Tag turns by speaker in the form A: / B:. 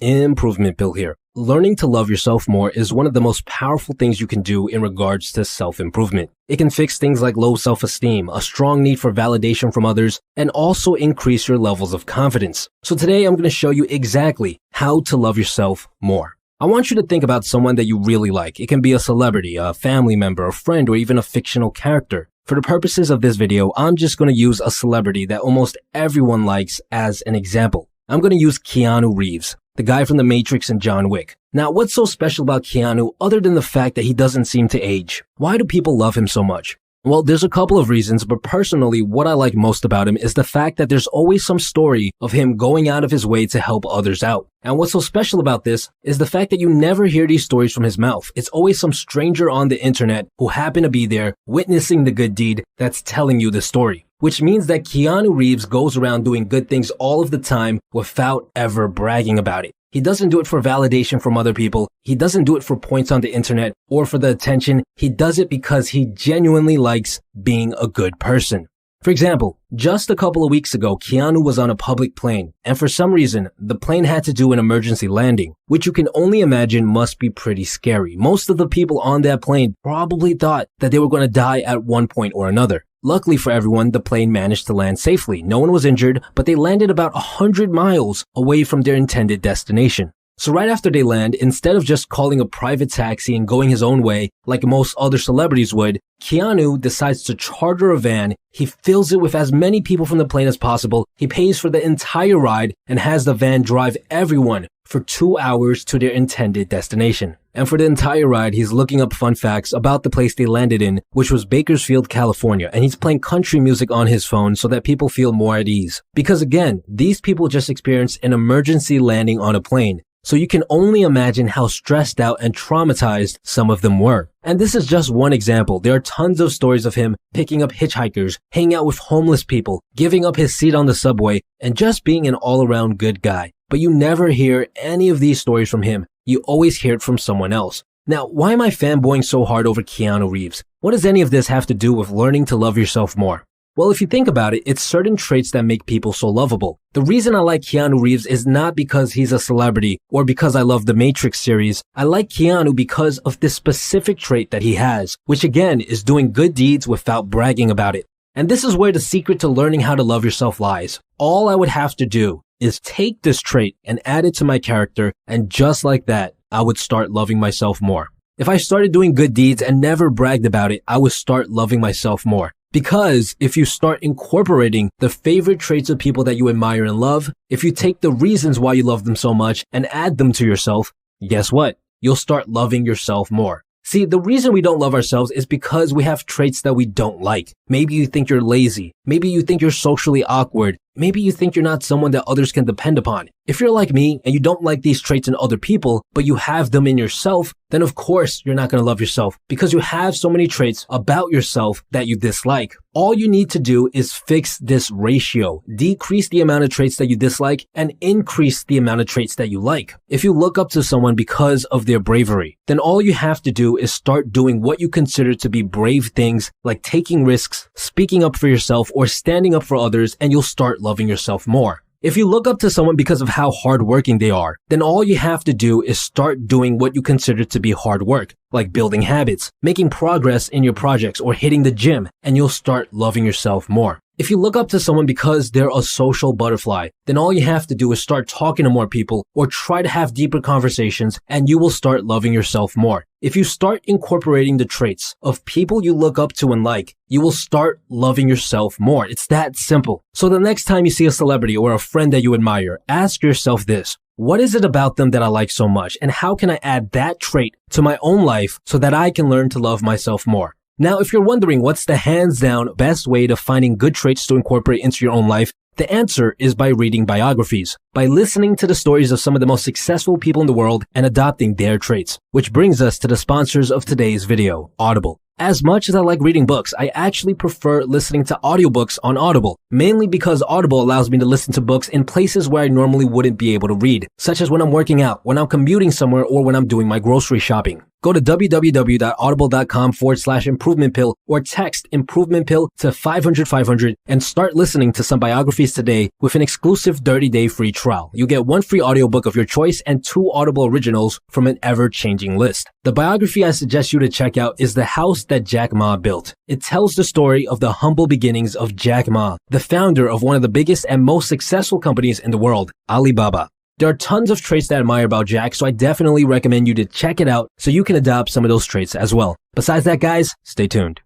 A: Improvement Bill here. Learning to love yourself more is one of the most powerful things you can do in regards to self-improvement. It can fix things like low self-esteem, a strong need for validation from others, and also increase your levels of confidence. So today I'm going to show you exactly how to love yourself more. I want you to think about someone that you really like. It can be a celebrity, a family member, a friend, or even a fictional character. For the purposes of this video, I'm just going to use a celebrity that almost everyone likes as an example. I'm going to use Keanu Reeves, the guy from The Matrix and John Wick. Now, what's so special about Keanu other than the fact that he doesn't seem to age? Why do people love him so much? Well, there's a couple of reasons, but personally, what I like most about him is the fact that there's always some story of him going out of his way to help others out. And what's so special about this is the fact that you never hear these stories from his mouth. It's always some stranger on the internet who happened to be there witnessing the good deed that's telling you the story. Which means that Keanu Reeves goes around doing good things all of the time without ever bragging about it. He doesn't do it for validation from other people. He doesn't do it for points on the internet or for the attention. He does it because he genuinely likes being a good person. For example, just a couple of weeks ago, Keanu was on a public plane, and for some reason, the plane had to do an emergency landing, which you can only imagine must be pretty scary. Most of the people on that plane probably thought that they were going to die at one point or another. Luckily for everyone, the plane managed to land safely. No one was injured, but they landed about 100 miles away from their intended destination. So right after they land, instead of just calling a private taxi and going his own way like most other celebrities would, Keanu decides to charter a van. He fills it with as many people from the plane as possible. He pays for the entire ride and has the van drive everyone for 2 hours to their intended destination. And for the entire ride, he's looking up fun facts about the place they landed in, which was Bakersfield, California, and he's playing country music on his phone so that people feel more at ease. Because again, these people just experienced an emergency landing on a plane. So you can only imagine how stressed out and traumatized some of them were. And this is just one example. There are tons of stories of him picking up hitchhikers, hanging out with homeless people, giving up his seat on the subway, and just being an all-around good guy. But you never hear any of these stories from him. You always hear it from someone else. Now, why am I fanboying so hard over Keanu Reeves? What does any of this have to do with learning to love yourself more? Well, if you think about it, it's certain traits that make people so lovable. The reason I like Keanu Reeves is not because he's a celebrity or because I love the Matrix series. I like Keanu because of this specific trait that he has, which again is doing good deeds without bragging about it. And this is where the secret to learning how to love yourself lies. All I would have to do is take this trait and add it to my character, and just like that, I would start loving myself more. If I started doing good deeds and never bragged about it, I would start loving myself more. Because if you start incorporating the favorite traits of people that you admire and love, if you take the reasons why you love them so much and add them to yourself, guess what? You'll start loving yourself more. See, the reason we don't love ourselves is because we have traits that we don't like. Maybe you think you're lazy. Maybe you think you're socially awkward. Maybe you think you're not someone that others can depend upon. If you're like me and you don't like these traits in other people, but you have them in yourself, then of course you're not going to love yourself because you have so many traits about yourself that you dislike. All you need to do is fix this ratio. Decrease the amount of traits that you dislike and increase the amount of traits that you like. If you look up to someone because of their bravery, then all you have to do is start doing what you consider to be brave things like taking risks, speaking up for yourself, or standing up for others, and you'll start loving yourself more. If you look up to someone because of how hardworking they are, then all you have to do is start doing what you consider to be hard work, like building habits, making progress in your projects, or hitting the gym, and you'll start loving yourself more. If you look up to someone because they're a social butterfly, then all you have to do is start talking to more people or try to have deeper conversations, and you will start loving yourself more. If you start incorporating the traits of people you look up to and like, you will start loving yourself more. It's that simple. So the next time you see a celebrity or a friend that you admire, ask yourself this: what is it about them that I like so much, and how can I add that trait to my own life so that I can learn to love myself more? Now, if you're wondering what's the hands-down best way to finding good traits to incorporate into your own life, the answer is by reading biographies, by listening to the stories of some of the most successful people in the world and adopting their traits. Which brings us to the sponsors of today's video, Audible. As much as I like reading books, I actually prefer listening to audiobooks on Audible, mainly because Audible allows me to listen to books in places where I normally wouldn't be able to read, such as when I'm working out, when I'm commuting somewhere, or when I'm doing my grocery shopping. Go to www.audible.com/improvement pill or text improvement pill to 500 and start listening to some biographies today with an exclusive 30-day free trial. You get 1 free audiobook of your choice and 2 Audible originals from an ever-changing list. The biography I suggest you to check out is The House That Jack Ma Built. It tells the story of the humble beginnings of Jack Ma, the founder of one of the biggest and most successful companies in the world, Alibaba. There are tons of traits that I admire about Jack, so I definitely recommend you to check it out so you can adopt some of those traits as well. Besides that, guys, stay tuned.